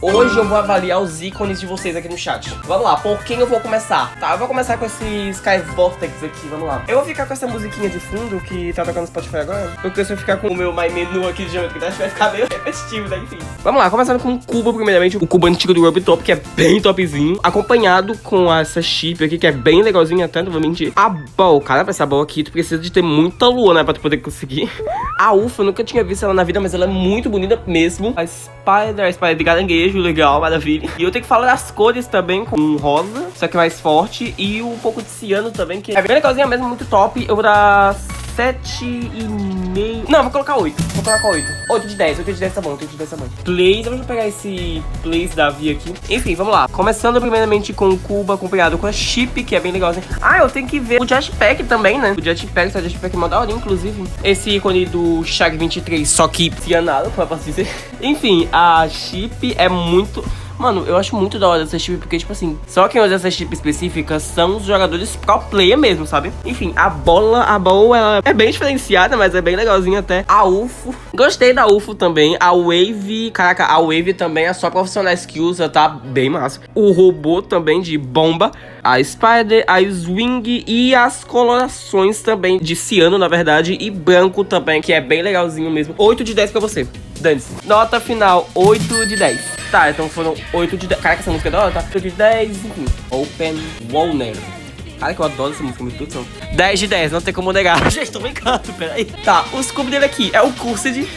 Hoje eu vou avaliar os ícones de vocês aqui no chat. Vamos lá, por quem eu vou começar? Tá, eu vou começar com esse Sky Vortex aqui, vamos lá. Eu vou ficar com essa musiquinha de fundo que tá tocando no Spotify agora, porque se eu ficar com o meu My Menu aqui de geometria, acho que vai ficar meio repetitivo, né? Enfim. Vamos lá, começando com o cubo primeiramente, o cubo antigo do Robotop, que é bem topzinho, acompanhado com essa chip aqui, que é bem legalzinha até, não vou mentir. A ball, cara, pra essa ball aqui, tu precisa de ter muita lua, né, pra tu poder conseguir. A Ufa, eu nunca tinha visto ela na vida, mas ela é muito bonita mesmo. A Spider de caranguejo, legal, maravilha. E eu tenho que falar das cores também, com rosa, só que mais forte, e um pouco de ciano também, que é bem legalzinha mesmo, muito top. Eu vou dar 7,5. Não, vou colocar 8. Vou colocar 8. 8 de 10, 8 de 10 tá bom, 8 de 10 tá bom. Plays, eu vou pegar esse Plays da Vi aqui. Enfim, vamos lá. Começando primeiramente com o cubo acompanhado com a chip, que é bem legalzinho. Ah, eu tenho que ver o Jetpack também, né? O Jetpack, o Jetpack é mó da hora, inclusive. Esse ícone do Shag 23, só que cianado, como eu posso dizer. Enfim, a chip é muito... Mano, eu acho muito da hora essa chip, porque, tipo assim, só quem usa essa chip específica são os jogadores pro player mesmo, sabe? Enfim, a bola, ela é bem diferenciada, mas é bem legalzinha até. A UFO, gostei da UFO também. A Wave, caraca, a Wave também é só profissionais que usa, tá? Bem massa. O robô também de bomba. A Spider, a Swing e as colorações também de ciano, na verdade, e branco também, que é bem legalzinho mesmo. 8 de 10 pra você. Dane-se. Nota final, 8 de 10. Tá, então foram 8 de 10. Caraca, essa música é da hora, tá? 8 de 10, enfim. Open Warner. Cara, que eu adoro essa música, muito produção. 10 de 10, não tem como negar. Gente, tô brincando, peraí. Tá, os cubos dele aqui é o Cursed.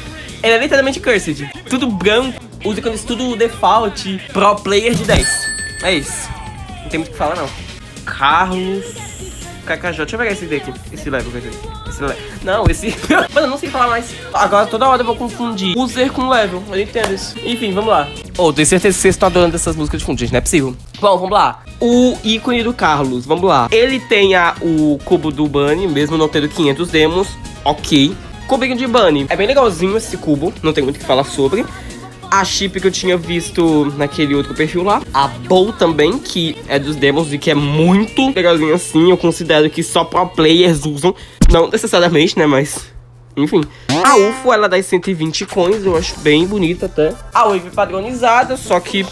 Ele é literalmente Cursed. Tudo branco, os ícones tudo default. Pro player de 10. É isso. Não tem muito o que falar, não. Carlos... KKJ, deixa eu pegar esse daqui. Esse level, não, esse... Mano, eu não sei falar mais. Agora toda hora eu vou confundir user com level. Eu entendo isso. Enfim, vamos lá. Tenho certeza que vocês estão adorando essas músicas de fundo, gente. Não é possível. Bom, vamos lá. O ícone do Carlos, vamos lá. Ele tem o cubo do Bunny, mesmo não tendo 500 demos. Ok. Cubinho de Bunny. É bem legalzinho esse cubo. Não tem muito o que falar sobre. A chip que eu tinha visto naquele outro perfil lá. A bow também, que é dos demos e que é muito legalzinho assim. Eu considero que só pro players usam. Não necessariamente, né, mas... Enfim. A UFO, ela dá 120 coins, eu acho bem bonita até. A Wave padronizada, só que...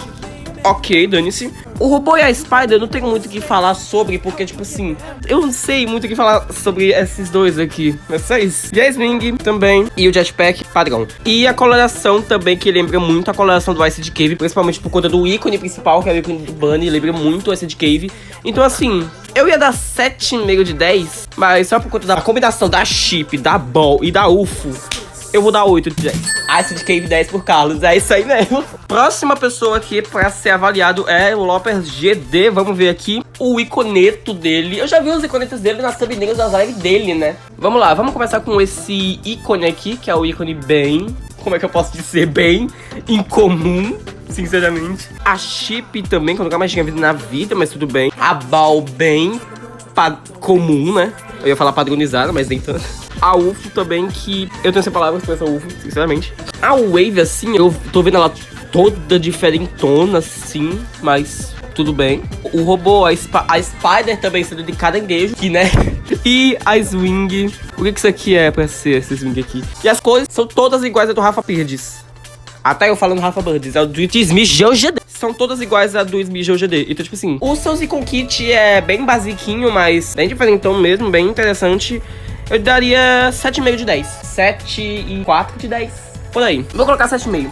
Ok, dane-se. O robô e a Spider eu não tenho muito o que falar sobre, porque, tipo assim, eu não sei muito o que falar sobre esses dois aqui. É só isso. E a Swing também, e o Jetpack padrão. E a coloração também, que lembra muito a coloração do Ice de Cave, principalmente por conta do ícone principal, que é o ícone do Bunny, lembra muito o Ice de Cave. Então, assim, eu ia dar 7,5 de 10, mas só por conta da combinação da chip, da ball e da UFO, eu vou dar 8 de 10. Ice de Cave 10 por Carlos. É isso aí mesmo. Próxima pessoa aqui pra ser avaliado é o Lopers GD. Vamos ver aqui o iconeto dele. Eu já vi os iconetos dele nas thumbnails das lives dele, né? Vamos lá, vamos começar com esse ícone aqui, que é o ícone bem... Como é que eu posso dizer? Bem incomum, sinceramente. A chip também, que eu nunca mais tinha visto na vida, mas tudo bem. A ball bem comum, né? Eu ia falar padronizada, mas nem tanto. A UFO também, que eu tenho sem palavras pra essa UFO, sinceramente. A Wave, assim, eu tô vendo ela toda diferentona, assim, mas tudo bem. O robô, a Spider também sendo de caranguejo, que, né? E a Swing. O que isso aqui é pra ser, esse Swing aqui? E as cores são todas iguais a do Rafa Birds. Até eu falando Rafa Birds, é o do Smith GeoGD. São todas iguais a do Smith GeoGD. Então, tipo assim, o seu Icon Kit é bem basiquinho, mas bem diferentão mesmo, bem interessante. Eu daria 7,5 de 10. 7,4 de 10. Por aí. Vou colocar 7,5.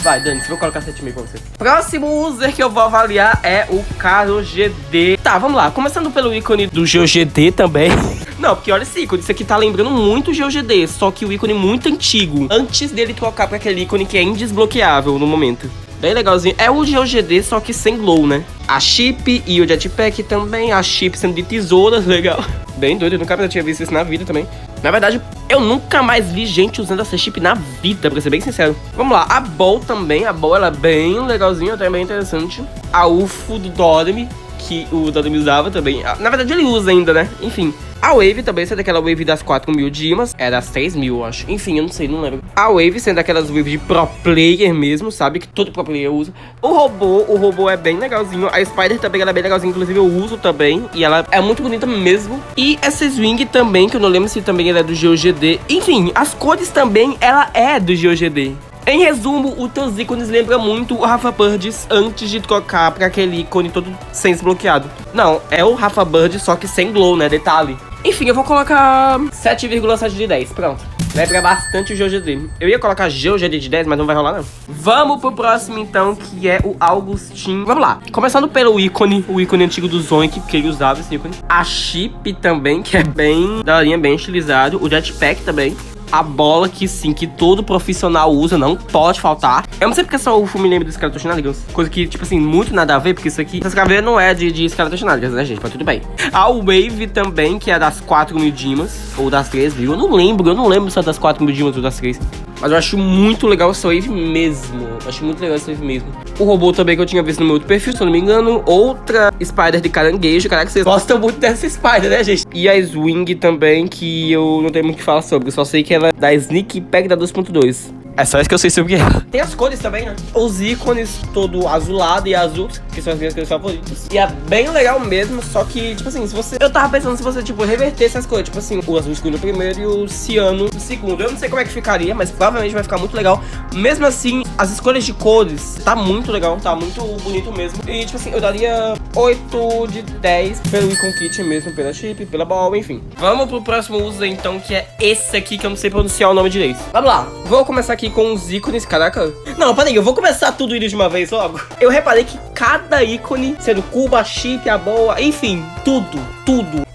Vai, Dani, vou colocar 7,5 pra você. Próximo user que eu vou avaliar é o KGD. Tá, vamos lá. Começando pelo ícone do GeoGD também. Não, porque olha esse ícone. Isso aqui tá lembrando muito o GeoGD. Só que o ícone muito antigo. Antes dele trocar pra aquele ícone que é indesbloqueável no momento. Bem legalzinho. É o GeoGD, só que sem glow, né? A chip e o Jetpack também. A chip sendo de tesouras, legal. Bem doido, eu nunca tinha visto isso na vida também. Na verdade, eu nunca mais vi gente usando essa chip na vida, pra ser bem sincero. Vamos lá, a ball também. A ball, ela é bem legalzinha, também bem interessante. A UFO do Doremi, que o Doremi usava também. Na verdade, ele usa ainda, né? Enfim. A Wave também, sendo aquela Wave das 4.000 dimas. É das 3.000, eu acho. Enfim, eu não sei, não lembro. A Wave sendo aquelas Waves de pro player mesmo, sabe? Que todo pro player usa. O robô é bem legalzinho. A Spider também, ela é bem legalzinha. Inclusive, eu uso também. E ela é muito bonita mesmo. E essa Swing também, que eu não lembro se também ela é do GeoGD. Enfim, as cores também, ela é do GeoGD. Em resumo, os teus ícones lembram muito o Rafa Birds antes de trocar pra aquele ícone todo sem desbloqueado. Não, é o Rafa Birds, só que sem glow, né? Detalhe. Enfim, eu vou colocar 7,7 de 10, pronto. Lembra bastante o GeoGD. Eu ia colocar GeoGD de 10, mas não vai rolar não. Vamos pro próximo então, que é o Augustin. Vamos lá, começando pelo ícone, o ícone antigo do Zoink, que ele usava esse ícone. A Chip também, que é bem daorinha, bem estilizado. O Jetpack também. A bola que sim, que todo profissional usa, não pode faltar. Eu não sei porque só o Fu me lembra do Skeletoshenanigans. Coisa que, tipo assim, muito nada a ver, porque isso aqui, essa caveira não é de Skeletoshenanigans, né, gente? Mas tudo bem. A Wave também, que é das 4.000 dimas, ou das 3.000. Eu não lembro se é das 4.000 dimas ou das 3. Mas eu acho muito legal essa Wave mesmo. Eu acho muito legal essa Wave mesmo. O robô também que eu tinha visto no meu outro perfil, se eu não me engano. Outra Spider de caranguejo. Caraca, vocês gostam muito dessa Spider, né, gente? E a Swing também, que eu não tenho muito o que falar sobre. Eu só sei que ela é da Sneak Pack da 2.2. É só isso que eu sei sobre ela. Tem as cores também, né? Os ícones todo azulado e azul, que são as minhas cores favoritas. E é bem legal mesmo, só que, tipo assim, se você... Eu tava pensando se você, tipo, reverter essas cores. Tipo assim, o azul escuro no primeiro e o ciano no segundo. Eu não sei como é que ficaria, mas provavelmente vai ficar muito legal. Mesmo assim, as escolhas de cores tá muito legal, tá muito bonito mesmo. E, tipo assim, eu daria 8 de 10 pelo Icon Kit mesmo, pela chip, pela ball, enfim. Vamos pro próximo uso, então, que é esse aqui, que eu não sei pronunciar o nome direito. Vamos lá, vou começar aqui com os ícones, caraca. Não, peraí, eu vou começar tudo indo de uma vez logo. Eu reparei que cada ícone, sendo Cuba, chip, a boa, enfim, tudo.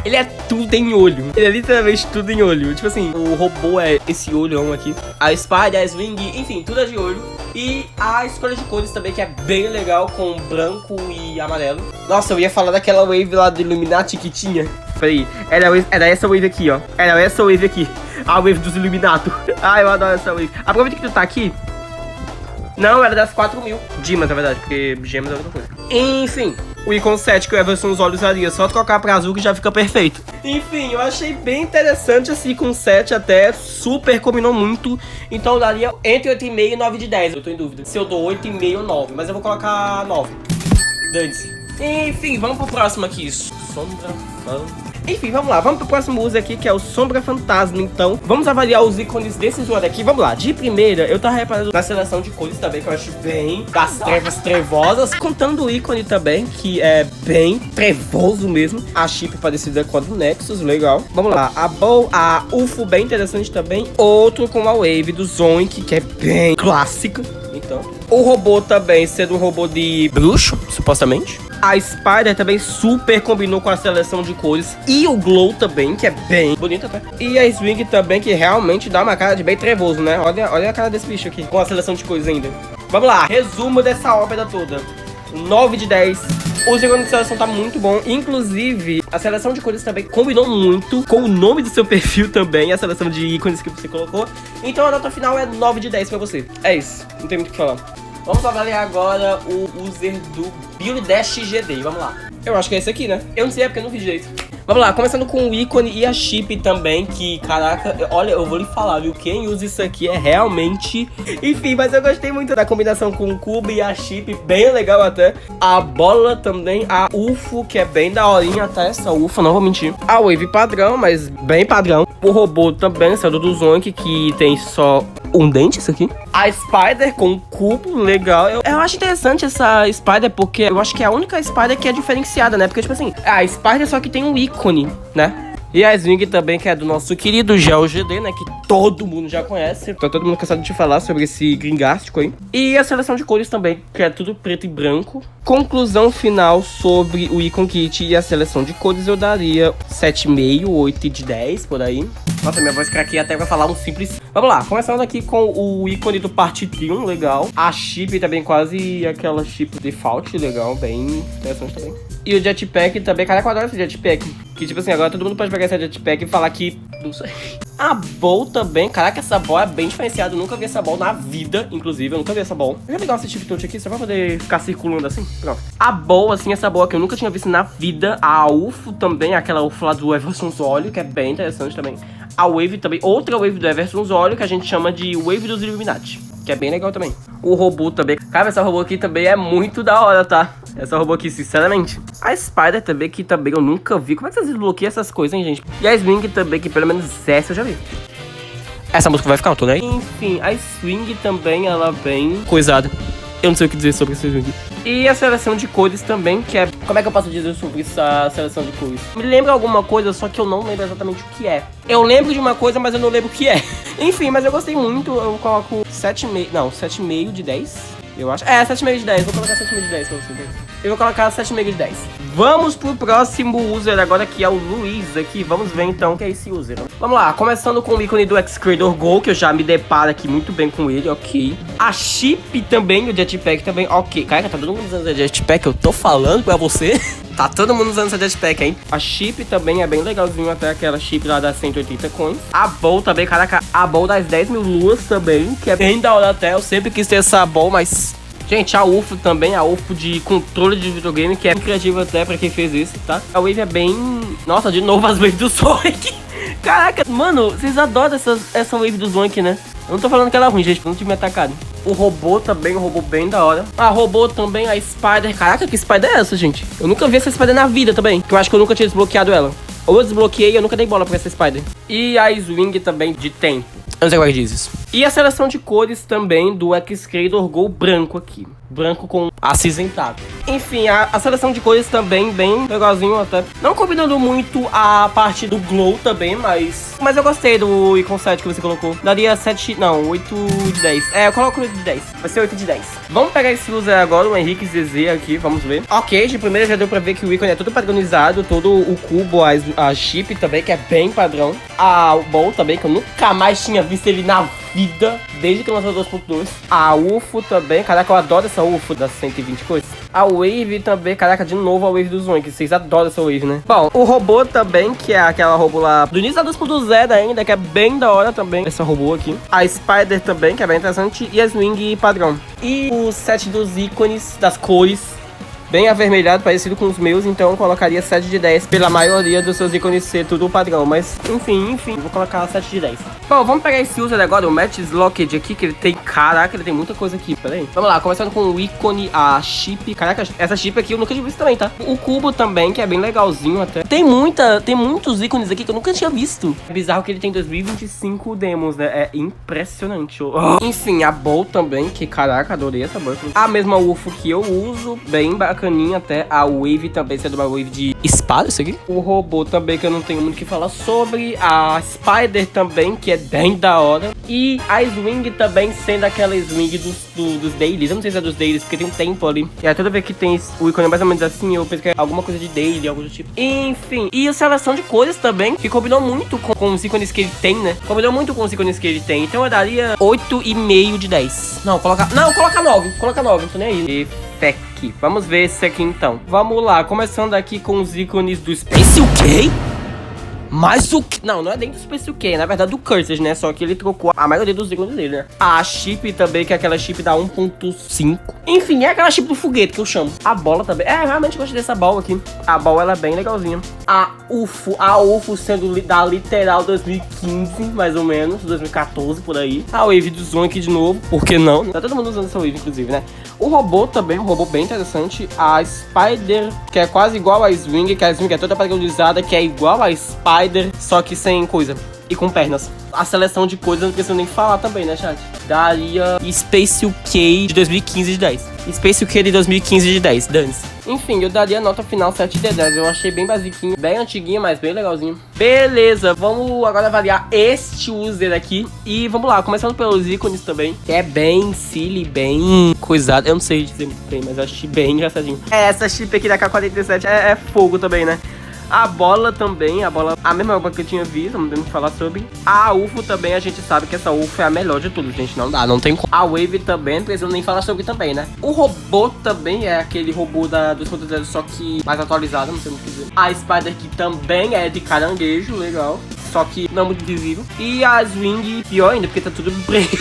Ele é tudo em olho. Ele é literalmente tudo em olho. Tipo assim, o robô é esse olhão aqui. A Spider, a Swing, enfim, tudo é de olho. E a escolha de cores também, que é bem legal, com branco e amarelo. Nossa, eu ia falar daquela wave lá do Illuminati que tinha. Peraí, era essa wave aqui, ó. Era essa wave aqui. A wave dos Illuminato. Ai, eu adoro essa wave. Aproveita que tu tá aqui. Não, era das 4.000 dimas, na verdade, porque gemas é outra coisa. Enfim, o Icon 7 que o Everson nos olhos usaria, só trocar pra azul que já fica perfeito. Enfim, eu achei bem interessante esse Icon 7 até, super combinou muito. Então eu daria entre 8,5 e 9 de 10, eu tô em dúvida. Se eu dou 8,5 ou 9, mas eu vou colocar 9. Dane-se. Enfim, vamos pro próximo aqui. Sombra... Enfim, vamos lá, vamos pro próximo uso aqui, que é o Sombra Fantasma, então. Vamos avaliar os ícones desse usuário aqui, vamos lá. De primeira, eu tava reparando na seleção de cores também, que eu acho bem das trevas trevosas. Contando o ícone também, que é bem trevoso mesmo. A chip parecida com a do Nexus, legal. Vamos lá, a Bow, a UFO, bem interessante também. Outro com a Wave do Zoink, que é bem clássica. Então, o robô também sendo um robô de bruxo, supostamente. A Spider também super combinou com a seleção de cores. E o Glow também, que é bem bonito até. E a Swing também, que realmente dá uma cara de bem trevoso, né? Olha a cara desse bicho aqui, com a seleção de cores ainda. Vamos lá, resumo dessa ópera toda. 9 de 10. O ícone de seleção tá muito bom. Inclusive, a seleção de cores também combinou muito com o nome do seu perfil também. A seleção de ícones que você colocou. Então a nota final é 9 de 10 pra você. É isso, não tem muito o que falar. Vamos avaliar agora o user do Build Dash GD. Vamos lá. Eu acho que é esse aqui, né? Eu não sei, é porque eu não vi direito. Vamos lá, começando com o ícone e a chip também, que, caraca, olha, eu vou lhe falar, viu? Quem usa isso aqui é realmente... Enfim, mas eu gostei muito da combinação com o cubo e a chip, bem legal até. A bola também, a UFO, que é bem daorinha até essa UFO, não vou mentir. A Wave padrão, mas bem padrão. O robô também, saiu do Zonk, que tem só um dente, isso aqui. A Spider com um cubo, legal. Eu acho interessante essa Spider, porque eu acho que é a única Spider que é diferenciada, né? Porque, tipo assim, a Spider só que tem um ícone, né? E a Swing também, que é do nosso querido GeoGD, né? Que todo mundo já conhece. Tá todo mundo cansado de falar sobre esse gringástico aí. E a seleção de cores também, que é tudo preto e branco. Conclusão final sobre o Icon Kit e a seleção de cores, eu daria 7,5, 8 de 10, por aí. Nossa, minha voz craqueia até pra falar um simples. Vamos lá, começando aqui com o ícone do Partition, legal. A chip também, quase aquela chip default, legal, bem interessante também. E o Jetpack também, cara, eu adoro esse Jetpack. Que tipo assim, agora todo mundo pode pegar esse Jetpack e falar que... não sei. A Bow também, caraca, essa Bow é bem diferenciada. Eu nunca vi essa Bow na vida, inclusive, eu nunca vi essa Bow. Eu ia pegar esse chip touch aqui, só pra poder ficar circulando assim, pronto. A Bow, assim, essa Bow que eu nunca tinha visto na vida. A UFO também, aquela UFO lá do Everson Zolio, que é bem interessante também. A Wave também, outra Wave do Everson Zolio, que a gente chama de Wave dos Illuminati, que é bem legal também. O robô também, cara, essa robô aqui também é muito da hora, tá? Essa robô aqui, sinceramente. A Spider também, que também eu nunca vi. Como é que vocês desbloqueiam essas coisas, hein, gente? E a Swing também, que pelo menos essa eu já vi. Essa música vai ficar, tô né? Enfim, a Swing também, ela vem coisada. Eu não sei o que dizer sobre esse swing. E a seleção de cores também, que é... Como é que eu posso dizer sobre essa seleção de cores? Me lembra alguma coisa, só que eu não lembro exatamente o que é. Eu lembro de uma coisa, mas eu não lembro o que é. Enfim, mas eu gostei muito. Eu coloco 7,5... Não, 7,5 de 10. Eu acho. 7,5 de 10. Vou colocar 7,5 de 10 pra vocês. Eu vou colocar 7,5 de 10. Vamos pro próximo user agora, que é o Luiz aqui. Vamos ver então o que é esse user. Vamos lá, começando com o ícone do X-Creator Go, que eu já me deparo aqui muito bem com ele, ok. A Chip também, o Jetpack também, ok. Caraca, tá todo mundo usando esse Jetpack, eu tô falando pra você. Tá todo mundo usando esse Jetpack, hein? A Chip também é bem legalzinho, até aquela Chip lá das 180 coins. A Bowl também, caraca, a Bowl das 10 mil luas também, que é bem da hora até. Eu sempre quis ter essa Bowl, mas... Gente, a UFO também, a UFO de controle de videogame, que é criativa até pra quem fez isso, tá? A Wave é bem... Nossa, de novo as Waves do Sonic. Caraca, mano, vocês adoram essa Wave do Sonic, né? Eu não tô falando que ela é ruim, gente, não tive me atacado. O robô também, um robô bem da hora. A robô também, a Spider. Caraca, que Spider é essa, gente? Eu nunca vi essa Spider na vida também, que eu acho que eu nunca tinha desbloqueado ela. Ou eu desbloqueei e eu nunca dei bola pra essa Spider. E a Swing também, de tempo. Eu não sei como é que diz isso. E a seleção de cores também do X-Creator Go branco aqui. Branco com acinzentado. Enfim, a seleção de cores também bem legalzinho até. Não combinando muito a parte do glow também, mas eu gostei do Icon 7 que você colocou. Daria 7, não, 8 de 10. Eu coloco 8 de 10. Vai ser 8 de 10. Vamos pegar esse user agora, o Henrique ZZ aqui, vamos ver. Ok, de primeira já deu pra ver que o ícone é todo padronizado, todo o cubo, a chip também, que é bem padrão. A Bowl também, que eu nunca mais tinha visto ele na vida, desde que lançou 2.2. A UFO também, caraca, eu adoro essa UFO das 120 coisas. A Wave também, caraca, de novo a Wave do Sonic, vocês adoram essa Wave, né? Bom, o robô também, que é aquela robô lá do início da 2.0 ainda, que é bem da hora também, essa robô aqui. A Spider também, que é bem interessante, e a Swing padrão. E o set dos ícones, das cores, bem avermelhado, parecido com os meus, então eu colocaria 7 de 10 pela maioria dos seus ícones ser tudo padrão, mas enfim, vou colocar 7 de 10. Bom, vamos pegar esse user agora, o Match Locked aqui, que ele tem, caraca, ele tem muita coisa aqui, peraí. Vamos lá, começando com o ícone, a chip, caraca, essa chip aqui eu nunca tinha visto também, tá? O cubo também, que é bem legalzinho até. Tem muitos ícones aqui que eu nunca tinha visto. É bizarro que ele tem 2025 demos, né? É impressionante. Enfim, a Bowl também, que caraca, adorei essa Bowl. A mesma UFO que eu uso, bem bacaninha até. A Wave também, sendo uma Wave de espada, isso aqui. O robô também, que eu não tenho muito o que falar sobre. A Spider também, que é bem da hora. E a Swing também, sendo aquela Swing dos dailies. Eu não sei se é dos dailies, porque tem um tempo ali. E aí toda vez que tem o ícone mais ou menos assim, eu penso que é alguma coisa de daily, algo do tipo. Enfim, e a seleção de cores também, que combinou muito com os ícones que ele tem, né? Combinou muito com os ícones que ele tem. Então eu daria 8,5 de 10. Não, coloca 9. Coloca 9, não tô nem aí. Aqui. Vamos ver esse aqui então. Vamos lá, começando aqui com os ícones do Space UK. Mas o que... Não é nem do Space UK, na verdade do Cursed, né? Só que ele trocou a maioria dos ícones dele, né? A chip também, que é aquela chip da 1.5. Enfim, é aquela chip do foguete que eu chamo. A bola também. Realmente gostei dessa bola aqui. A bola, ela é bem legalzinha. A UFO sendo da literal 2015, mais ou menos. 2014, por aí. A Wave do Sonic de novo. Por que não? Tá todo mundo usando essa Wave, inclusive, né? O robô também, um robô bem interessante. A Spider, que é quase igual a Swing, que a Swing é toda padronizada, que é igual a Spider, só que sem coisa. E com pernas. A seleção de cores eu não preciso nem falar também, né, chat? Daria Space UK de 2015 de 10. Space UK de 2015 de 10, dane-se. Enfim, eu daria nota final 7 de 10. Eu achei bem basiquinho, bem antiguinho, mas bem legalzinho. Beleza, vamos agora avaliar este user aqui. E vamos lá, começando pelos ícones também, que é bem silly, bem coisado. Eu não sei dizer muito bem, mas eu achei bem engraçadinho. Essa chip aqui da K47 é fogo também, né? A bola também, a mesma bola que eu tinha visto, não temos que falar sobre. A UFO também, a gente sabe que essa UFO é a melhor de tudo, gente, não tem como. A Wave também, não preciso nem falar sobre também, né? O robô também é aquele robô da 2.0, só que mais atualizado, não sei o que dizer. A Spider que também é de caranguejo, legal, só que não muito visível. E a Swing, pior ainda, porque tá tudo preto.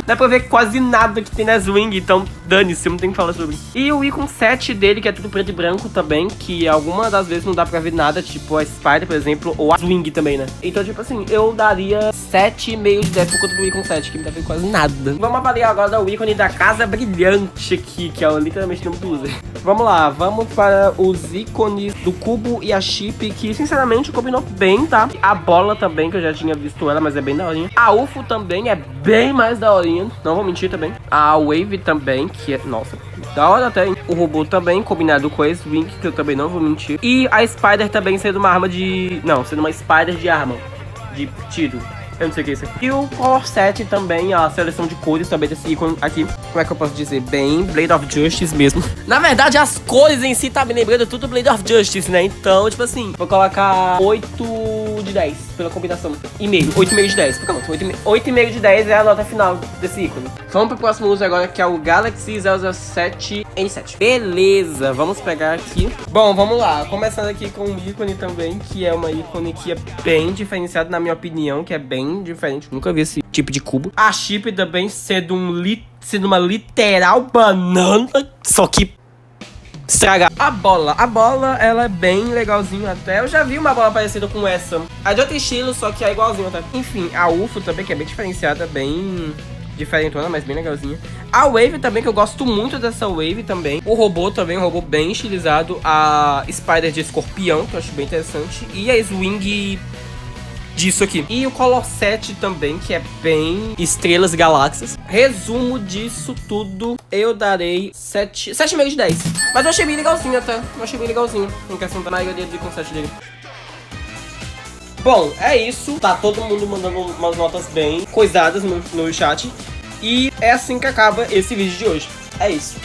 Dá pra ver quase nada que tem na Swing, então Dane-se, eu não tenho que falar sobre. E o Icon 7 dele, que é tudo preto e branco também, que algumas das vezes não dá pra ver nada, tipo a Spider, por exemplo, ou a Swing também, né? Então, tipo assim, eu daria 7,5 de 10 por conta do Icon 7, que não tá vendo quase nada. Vamos avaliar agora o ícone da Casa Brilhante aqui, que é literalmente o nome do user. Vamos lá, vamos para os ícones do cubo e a chip, que sinceramente combinou bem, tá? A bola também, que eu já tinha visto ela, mas é bem daorinha. A UFO também é bem mais daorinha, não vou mentir também. A Wave também, que é, nossa, da hora até, hein? O robô também, combinado com a Swing, que eu também não vou mentir. E a Spider também sendo uma arma de... não, sendo uma Spider de arma, de tiro. Eu não sei o que é isso aqui. E o Color 7 também, a seleção de cores também desse ícone aqui. Como é que eu posso dizer? Bem Blade of Justice mesmo. Na verdade, as cores em si tá me lembrando tudo Blade of Justice, né? Então, tipo assim, vou colocar 8 de 10 pela combinação. E meio, 8,5 de 10. Pronto, 8,5 de 10 é a nota final desse ícone. Vamos pro próximo uso agora, que é o Galaxy 007 N7. Beleza, vamos pegar aqui. Bom, vamos lá. Começando aqui com um ícone também, que é uma ícone que é bem diferenciado, na minha opinião, que é bem diferente. Nunca vi esse tipo de cubo. A chip também sendo uma literal banana, só que estragar. A bola, ela é bem legalzinho até. Eu já vi uma bola parecida com essa. É de outro estilo, só que é igualzinho até. Enfim, a UFO também, que é bem diferenciada, bem diferentona, mas bem legalzinha. A Wave também, que eu gosto muito dessa Wave também. O robô também, um robô bem estilizado. A Spider de escorpião, que eu acho bem interessante. E a Swing disso aqui. E o Color 7 também, que é bem estrelas e galáxias. Resumo disso tudo, eu darei 7,5 de 10. Mas eu achei bem legalzinho até. Eu achei bem legalzinho, em questão da maioria de com 7 dele. Bom, é isso. Tá todo mundo mandando umas notas bem coisadas no chat. E é assim que acaba esse vídeo de hoje. É isso.